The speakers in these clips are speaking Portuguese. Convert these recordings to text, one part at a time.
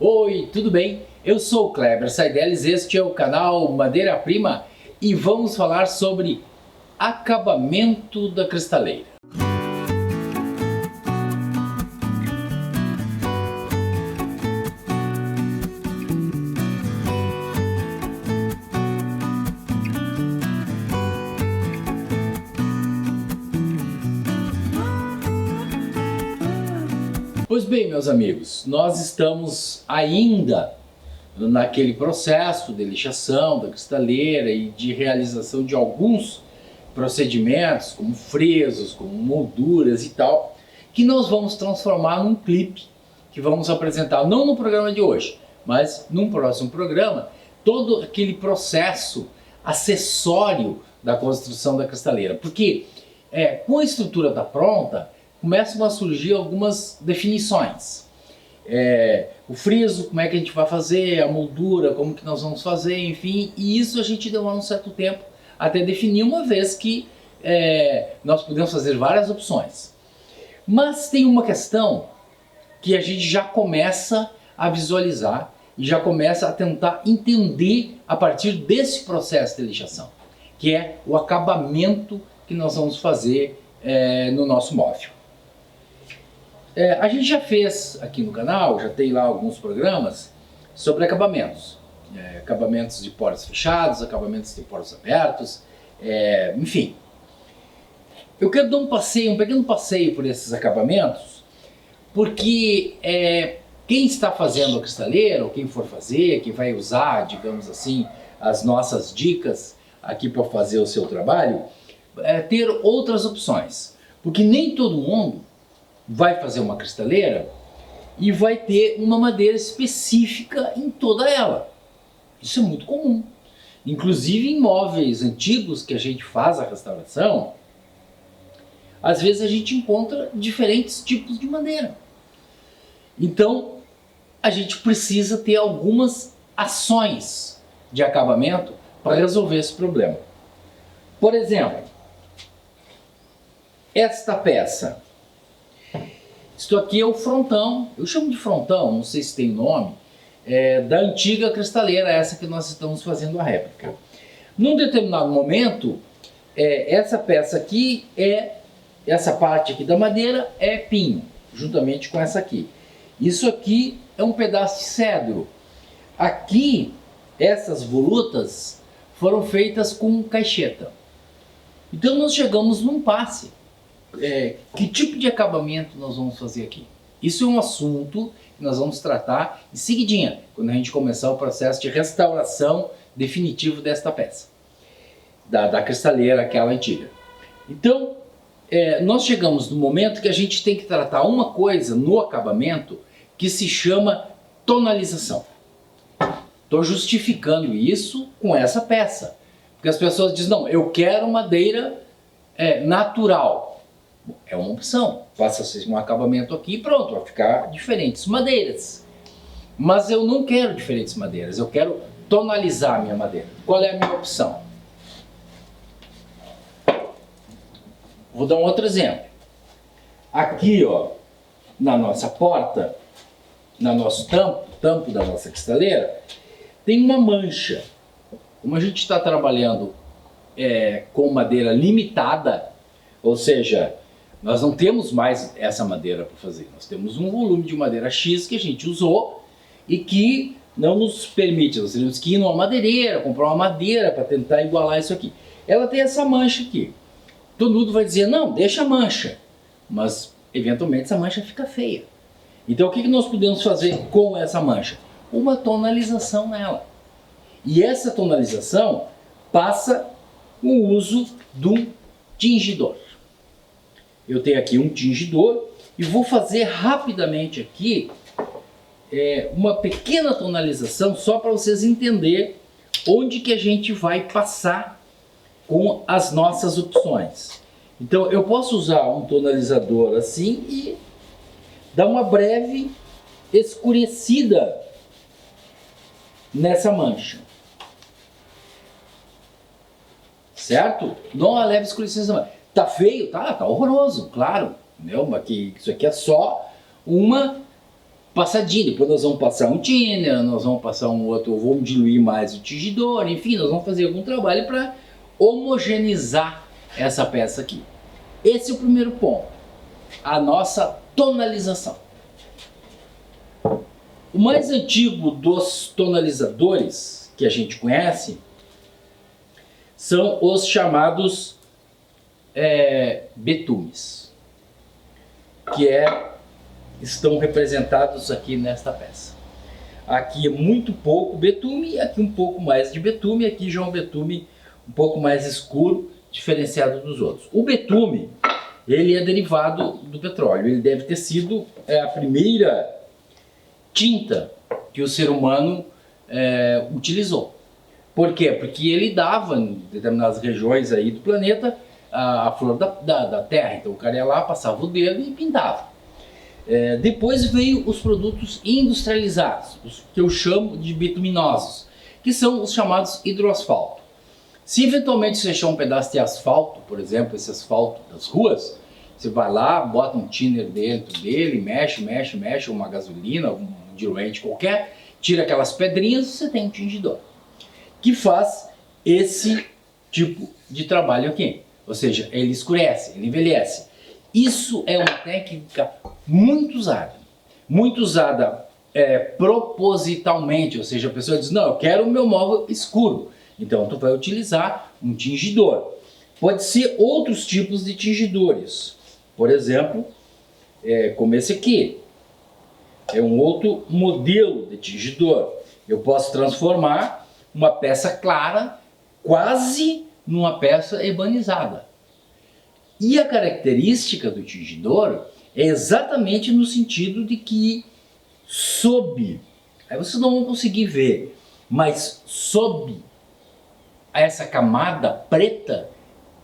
Oi, tudo bem? Eu sou o Kleber Saideles, este é o canal Madeira Prima e vamos falar sobre acabamento da cristaleira. Pois bem, meus amigos, nós estamos ainda naquele processo de lixação da cristaleira e de realização de alguns procedimentos, como fresos, como molduras e tal, que nós vamos transformar num clipe que vamos apresentar, não no programa de hoje, mas num próximo programa, todo aquele processo acessório da construção da cristaleira. Porque com a estrutura tá pronta, começam a surgir algumas definições. O friso, como é que a gente vai fazer, a moldura, como que nós vamos fazer, enfim, e isso a gente demora um certo tempo até definir, uma vez que nós podemos fazer várias opções. Mas tem uma questão que a gente já começa a visualizar e já começa a tentar entender a partir desse processo de lixação, que é o acabamento que nós vamos fazer no nosso móvel. A gente já fez aqui no canal, já tem lá alguns programas sobre acabamentos. Acabamentos de poros fechados, acabamentos de poros abertos, enfim. Eu quero dar um pequeno passeio por esses acabamentos, porque quem está fazendo a cristaleira, ou quem for fazer, quem vai usar, digamos assim, as nossas dicas aqui para fazer o seu trabalho, ter outras opções. Porque nem todo mundo vai fazer uma cristaleira e vai ter uma madeira específica em toda ela. Isso é muito comum. Inclusive em móveis antigos que a gente faz a restauração, às vezes a gente encontra diferentes tipos de madeira. Então a gente precisa ter algumas ações de acabamento para resolver esse problema. Por exemplo, esta peça. Isto aqui é o frontão, eu chamo de frontão, não sei se tem nome, da antiga cristaleira, essa que nós estamos fazendo a réplica. Num determinado momento, essa peça aqui essa parte aqui da madeira é pinho, juntamente com essa aqui. Isso aqui é um pedaço de cedro. Aqui, essas volutas foram feitas com caixeta. Então nós chegamos num passe. Que tipo de acabamento nós vamos fazer aqui? Isso é um assunto que nós vamos tratar em seguidinha, quando a gente começar o processo de restauração definitivo desta peça, da cristaleira, aquela antiga. Então, nós chegamos no momento que a gente tem que tratar uma coisa no acabamento que se chama tonalização. Estou justificando isso com essa peça, porque as pessoas dizem, não, eu quero madeira natural. É uma opção, faça-se um acabamento aqui e pronto, vai ficar diferentes madeiras. Mas eu não quero diferentes madeiras, eu quero tonalizar a minha madeira. Qual é a minha opção? Vou dar um outro exemplo. Aqui, ó, na nossa porta, no nosso tampo da nossa cristaleira, tem uma mancha. Como a gente está trabalhando com madeira limitada, ou seja, nós não temos mais essa madeira para fazer. Nós temos um volume de madeira X que a gente usou e que não nos permite. Nós teríamos que ir numa madeireira, comprar uma madeira para tentar igualar isso aqui. Ela tem essa mancha aqui. Todo mundo vai dizer, não, deixa a mancha. Mas, eventualmente, essa mancha fica feia. Então, o que nós podemos fazer com essa mancha? Uma tonalização nela. E essa tonalização passa o uso do tingidor. Eu tenho aqui um tingidor e vou fazer rapidamente aqui uma pequena tonalização só para vocês entenderem onde que a gente vai passar com as nossas opções. Então eu posso usar um tonalizador assim e dar uma breve escurecida nessa mancha. Certo? Não a leve escurecida. Tá feio? Tá horroroso, claro. Entendeu? Mas que isso aqui é só uma passadinho, depois nós vamos passar um thinner, nós vamos passar um outro, vamos diluir mais o tingidor, enfim, nós vamos fazer algum trabalho para homogeneizar essa peça aqui. Esse é o primeiro ponto, a nossa tonalização. O mais antigo dos tonalizadores que a gente conhece são os chamados betumes, que estão representados aqui nesta peça. Aqui é muito pouco betume, aqui um pouco mais de betume, aqui já é um betume um pouco mais escuro, diferenciado dos outros. O betume, ele é derivado do petróleo, ele deve ter sido a primeira tinta que o ser humano utilizou. Por quê? Porque ele dava em determinadas regiões aí do planeta a flor da terra, então o cara ia lá, passava o dedo e pintava. Depois veio os produtos industrializados, os que eu chamo de bituminosos, que são os chamados hidroasfalto. Se eventualmente você achar um pedaço de asfalto, por exemplo, esse asfalto das ruas, você vai lá, bota um thinner dentro dele, mexe, uma gasolina, um diluente qualquer, tira aquelas pedrinhas e você tem um tingidor, que faz esse tipo de trabalho aqui. Ou seja, ele escurece, ele envelhece. Isso é uma técnica muito usada propositalmente, ou seja, a pessoa diz, não, eu quero o meu móvel escuro, então tu vai utilizar um tingidor. Pode ser outros tipos de tingidores, por exemplo, como esse aqui, é um outro modelo de tingidor. Eu posso transformar uma peça clara quase numa peça ebanizada. E a característica do tingidor é exatamente no sentido de que sob, aí vocês não vão conseguir ver, mas sob essa camada preta,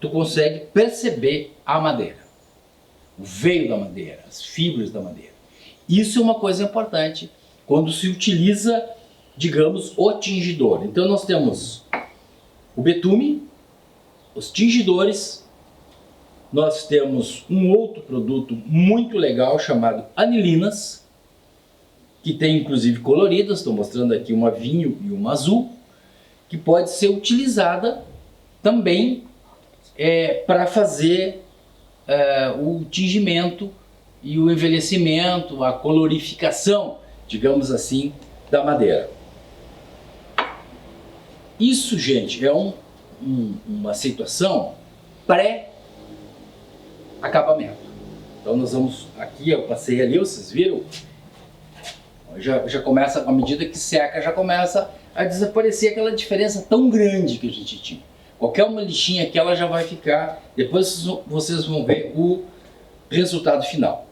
tu consegue perceber a madeira, o veio da madeira, as fibras da madeira. Isso é uma coisa importante quando se utiliza, digamos, o tingidor. Então nós temos o betume, os tingidores, nós temos um outro produto muito legal chamado anilinas, que tem inclusive coloridas, estou mostrando aqui uma vinho e uma azul, que pode ser utilizada também para fazer o tingimento e o envelhecimento, a colorificação, digamos assim, da madeira. Isso, gente, é uma situação pré-acabamento. Então nós vamos, aqui eu passei ali, vocês viram? Já começa, à medida que seca, já começa a desaparecer aquela diferença tão grande que a gente tinha. Qualquer uma lixinha aqui, ela já vai ficar, depois vocês vão ver o resultado final.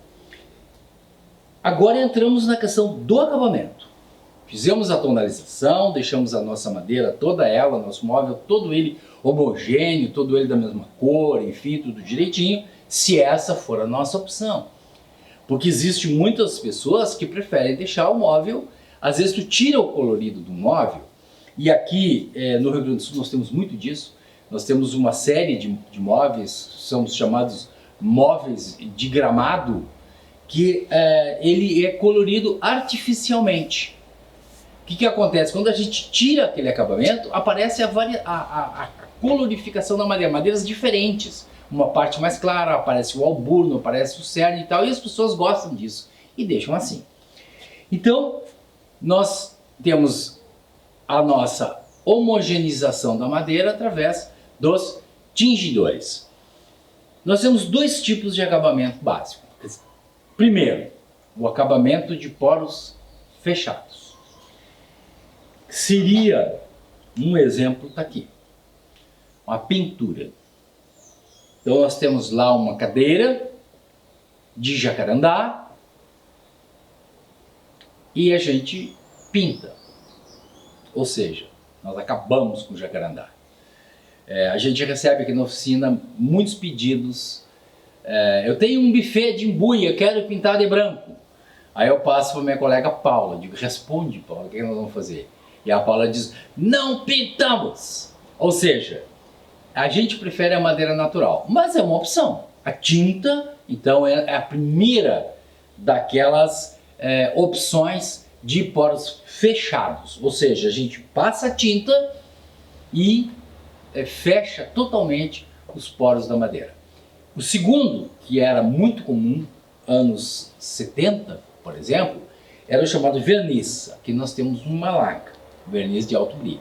Agora entramos na questão do acabamento. Fizemos a tonalização, deixamos a nossa madeira, toda ela, nosso móvel, todo ele homogêneo, todo ele da mesma cor, enfim, tudo direitinho, se essa for a nossa opção. Porque existem muitas pessoas que preferem deixar o móvel, às vezes tu tira o colorido do móvel, e aqui no Rio Grande do Sul nós temos muito disso, nós temos uma série de móveis, são os chamados móveis de gramado, que ele é colorido artificialmente. O que acontece? Quando a gente tira aquele acabamento, aparece a colorificação da madeira, madeiras diferentes. Uma parte mais clara, aparece o alburno, aparece o cerne e tal, e as pessoas gostam disso e deixam assim. Então, nós temos a nossa homogeneização da madeira através dos tingidores. Nós temos dois tipos de acabamento básico. Primeiro, o acabamento de poros fechados. Seria, um exemplo está aqui, uma pintura. Então nós temos lá uma cadeira de jacarandá e a gente pinta. Ou seja, nós acabamos com o jacarandá. A gente recebe aqui na oficina muitos pedidos. Eu tenho um buffet de embuia, quero pintar de branco. Aí eu passo para minha colega Paula, digo, responde Paula, o que nós vamos fazer? E a Paula diz, não pintamos! Ou seja, a gente prefere a madeira natural, mas é uma opção. A tinta, então, é a primeira daquelas opções de poros fechados, ou seja, a gente passa a tinta e fecha totalmente os poros da madeira. O segundo, que era muito comum, anos 70, por exemplo, era o chamado verniz. Aqui nós temos uma laca, verniz de alto brilho.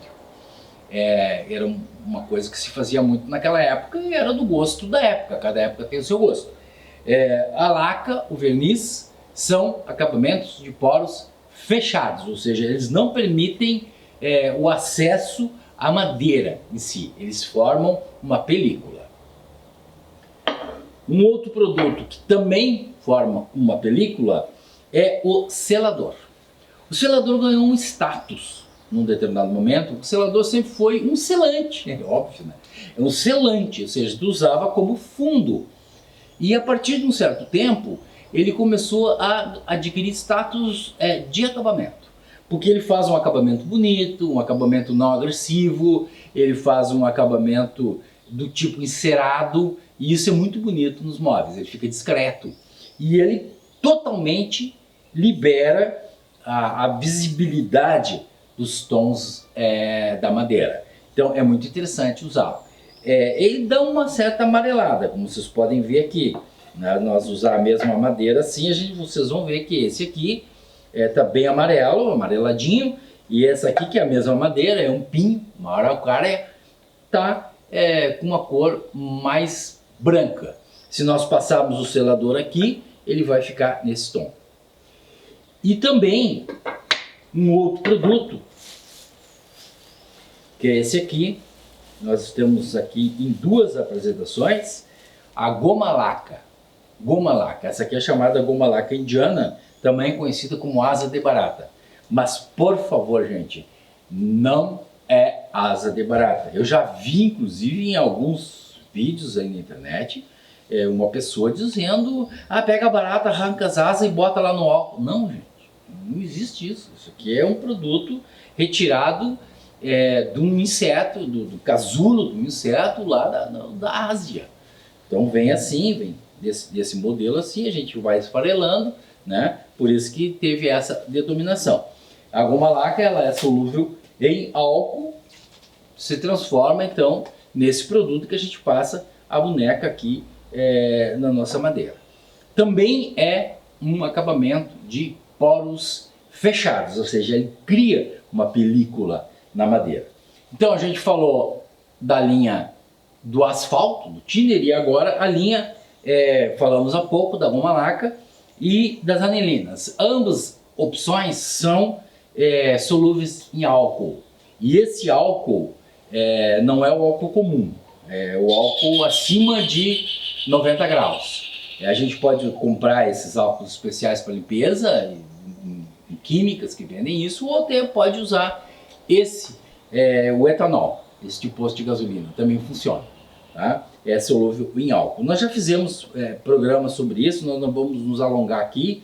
Era uma coisa que se fazia muito naquela época e era do gosto da época, cada época tem o seu gosto. A laca, o verniz, são acabamentos de poros fechados, ou seja, eles não permitem o acesso à madeira em si, eles formam uma película. Um outro produto que também forma uma película é o selador. O selador ganhou um status num determinado momento. O selador sempre foi um selante, é óbvio, né? É um selante, ou seja, tu usava como fundo. E a partir de um certo tempo, ele começou a adquirir status de acabamento. Porque ele faz um acabamento bonito, um acabamento não agressivo, ele faz um acabamento do tipo encerado, e isso é muito bonito nos móveis, ele fica discreto. E ele totalmente libera a visibilidade dos tons da madeira. Então é muito interessante usá-lo. Ele dá uma certa amarelada, como vocês podem ver aqui. Né? Nós usar a mesma madeira assim, vocês vão ver que esse aqui está bem amarelo, amareladinho, e essa aqui que é a mesma madeira, é um pinho, uma araucária, está com uma cor mais branca. Se nós passarmos o selador aqui, ele vai ficar nesse tom. E também um outro produto, que é esse aqui. Nós temos aqui em duas apresentações a goma laca. Goma laca, essa aqui é chamada goma laca indiana, também conhecida como asa de barata. Mas por favor, gente, não é asa de barata. Eu já vi inclusive em alguns vídeos aí na internet uma pessoa dizendo: pega a barata, arranca as asas e bota lá no álcool. Não, gente, não existe isso. Isso aqui é um produto retirado de um inseto, do casulo do inseto lá da Ásia. Então vem assim, vem desse modelo assim, a gente vai esfarelando, né? Por isso que teve essa denominação. A goma laca, ela é solúvel em álcool, se transforma então nesse produto que a gente passa a boneca aqui na nossa madeira. Também é um acabamento de poros fechados, ou seja, ele cria uma película na madeira. Então a gente falou da linha do asfalto, do thinner, e agora a linha, falamos há pouco, da goma laca e das anilinas. Ambas opções são solúveis em álcool. E esse álcool não é o álcool comum, é o álcool acima de 90 graus. A gente pode comprar esses álcools especiais para limpeza, em químicas que vendem isso, ou até pode usar o etanol, esse de posto de gasolina, também funciona. Tá? É solúvel em álcool. Nós já fizemos programas sobre isso, nós não vamos nos alongar aqui,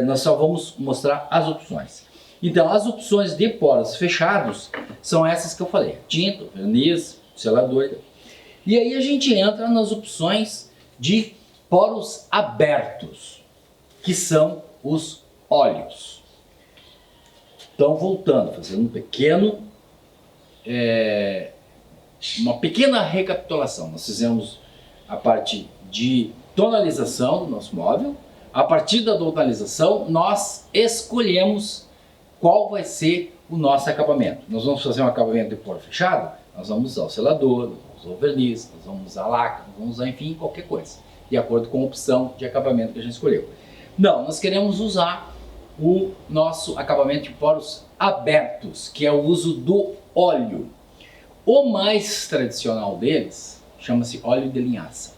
nós só vamos mostrar as opções. Então, as opções de poros fechados são essas que eu falei: tinta, verniz, selador. E aí a gente entra nas opções de poros abertos, que são os óleos. Então, voltando, fazendo uma pequena recapitulação. Nós fizemos a parte de tonalização do nosso móvel. A partir da tonalização, nós escolhemos qual vai ser o nosso acabamento. Nós vamos fazer um acabamento de poro fechado, nós vamos usar o selador, nós vamos usar o verniz, nós vamos usar a laca, nós vamos usar, enfim, qualquer coisa, de acordo com a opção de acabamento que a gente escolheu. Não, nós queremos usar o nosso acabamento de poros abertos, que é o uso do óleo. O mais tradicional deles chama-se óleo de linhaça,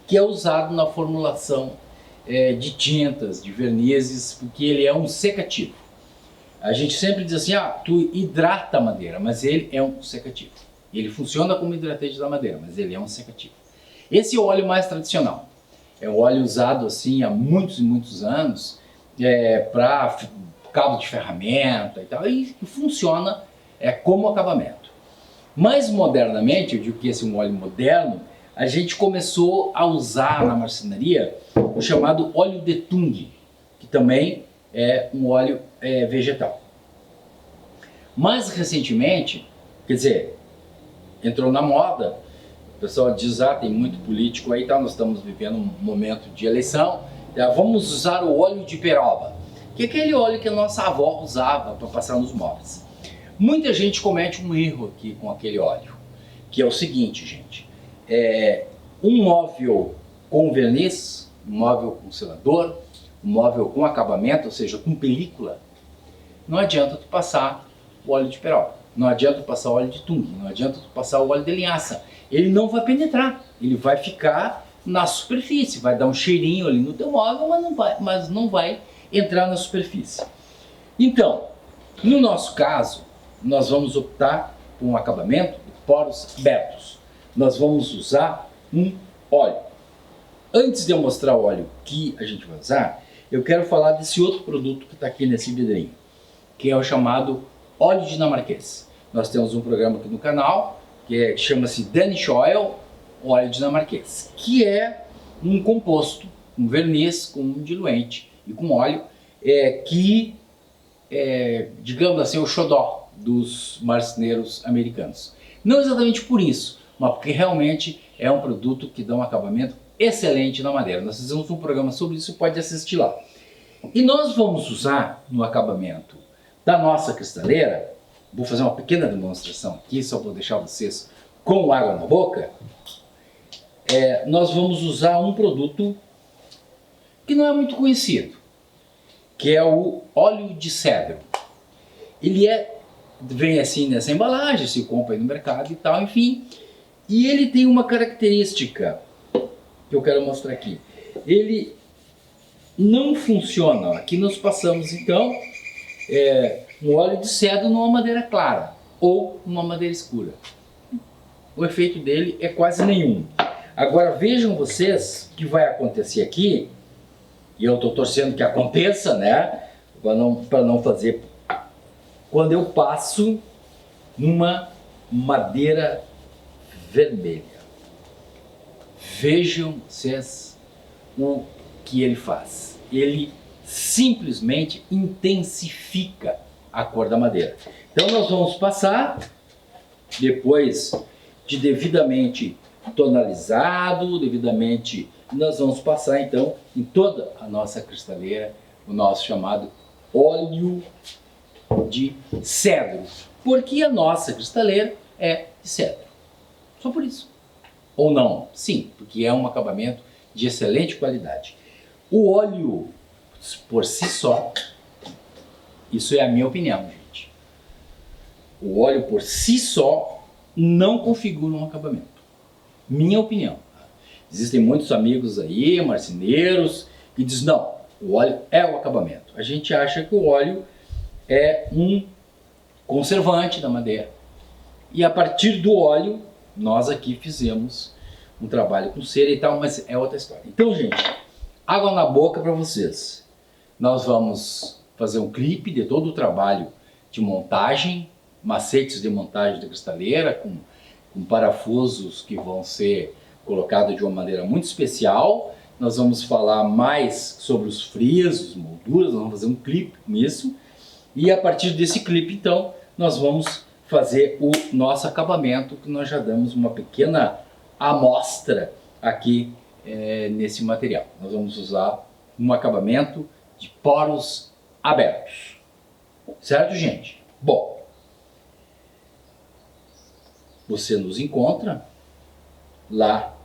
que é usado na formulação de tintas, de vernizes, porque ele é um secativo. A gente sempre diz assim: tu hidrata a madeira, mas ele é um secativo. Ele funciona como hidratante da madeira, mas ele é um secativo. Esse é o óleo mais tradicional. É um óleo usado assim há muitos e muitos anos para cabo de ferramenta e tal, e funciona como acabamento. Mais modernamente, eu digo que esse é um óleo moderno, a gente começou a usar na marcenaria o chamado óleo de tung, que também é um óleo vegetal. Mais recentemente, quer dizer, entrou na moda, o pessoal diz, tem muito político aí, nós estamos vivendo um momento de eleição, vamos usar o óleo de peroba, que é aquele óleo que a nossa avó usava para passar nos móveis. Muita gente comete um erro aqui com aquele óleo, que é o seguinte, gente, um móvel com verniz, um móvel com selador, um móvel com acabamento, ou seja, com película, não adianta tu passar o óleo de peroba, não adianta tu passar o óleo de tung, não adianta tu passar o óleo de linhaça, ele não vai penetrar, ele vai ficar na superfície, vai dar um cheirinho ali no teu móvel, mas não vai entrar na superfície. Então, no nosso caso, nós vamos optar por um acabamento de poros abertos. Nós vamos usar um óleo. Antes de eu mostrar o óleo que a gente vai usar, eu quero falar desse outro produto que está aqui nesse vidrinho, que é o chamado óleo dinamarquês. Nós temos um programa aqui no canal que chama-se Danish Oil, óleo dinamarquês, que é um composto, um verniz com um diluente e com óleo, que é, digamos assim, o xodó dos marceneiros americanos. Não exatamente por isso, mas porque realmente é um produto que dá um acabamento excelente na madeira. Nós fizemos um programa sobre isso, pode assistir lá. E nós vamos usar no acabamento da nossa cristaleira, vou fazer uma pequena demonstração aqui, só vou deixar vocês com água na boca. Nós vamos usar um produto que não é muito conhecido, que é o óleo de cedro. Ele vem assim nessa embalagem, se compra aí no mercado e tal, enfim. E ele tem uma característica que eu quero mostrar aqui. Ele não funciona. Aqui nós passamos então um óleo de cedro numa madeira clara ou numa madeira escura. O efeito dele é quase nenhum. Agora vejam vocês o que vai acontecer aqui, e eu estou torcendo que aconteça, né? Para não fazer. Quando eu passo numa madeira vermelha. Vejam vocês o que ele faz. Ele simplesmente intensifica a cor da madeira. Então nós vamos passar, depois de devidamente tonalizado, nós vamos passar então em toda a nossa cristaleira o nosso chamado óleo de cedro, porque a nossa cristaleira é de cedro. Só por isso. Ou não? Sim, porque é um acabamento de excelente qualidade. O óleo por si só, isso é a minha opinião, gente. O óleo por si só não configura um acabamento. Minha opinião. Existem muitos amigos aí, marceneiros, que dizem, não, o óleo é o acabamento. A gente acha que o óleo é um conservante da madeira. E a partir do óleo, nós aqui fizemos um trabalho com cera e tal, mas é outra história. Então, gente, água na boca para vocês. Nós vamos fazer um clipe de todo o trabalho de montagem, macetes de montagem da cristaleira, com parafusos que vão ser colocados de uma maneira muito especial. Nós vamos falar mais sobre os frisos, molduras, nós vamos fazer um clipe com isso. E a partir desse clipe, então, nós vamos fazer o nosso acabamento, que nós já damos uma pequena amostra aqui nesse material. Nós vamos usar um acabamento de poros abertos. Certo, gente? Bom, você nos encontra lá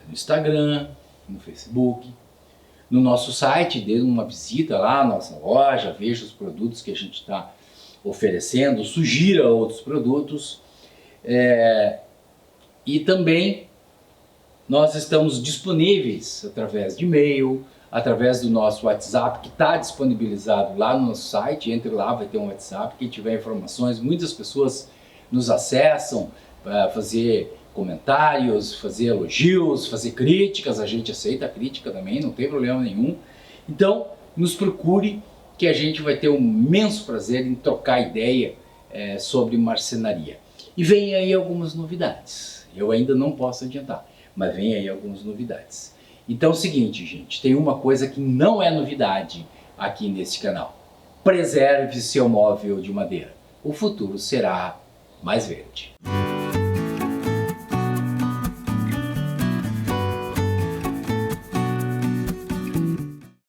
no Instagram, no Facebook, no nosso site, dê uma visita lá na nossa loja, veja os produtos que a gente está oferecendo, sugira outros produtos. E também nós estamos disponíveis através de e-mail, através do nosso WhatsApp, que está disponibilizado lá no nosso site. Entre lá, vai ter um WhatsApp, quem tiver informações. Muitas pessoas nos acessam para fazer comentários, fazer elogios, fazer críticas. A gente aceita a crítica também, não tem problema nenhum. Então, nos procure, que a gente vai ter um imenso prazer em trocar ideia sobre marcenaria. E vem aí algumas novidades. Eu ainda não posso adiantar, mas vem aí algumas novidades. Então é o seguinte, gente, tem uma coisa que não é novidade, aqui neste canal. Preserve seu móvel de madeira. O futuro será mais verde.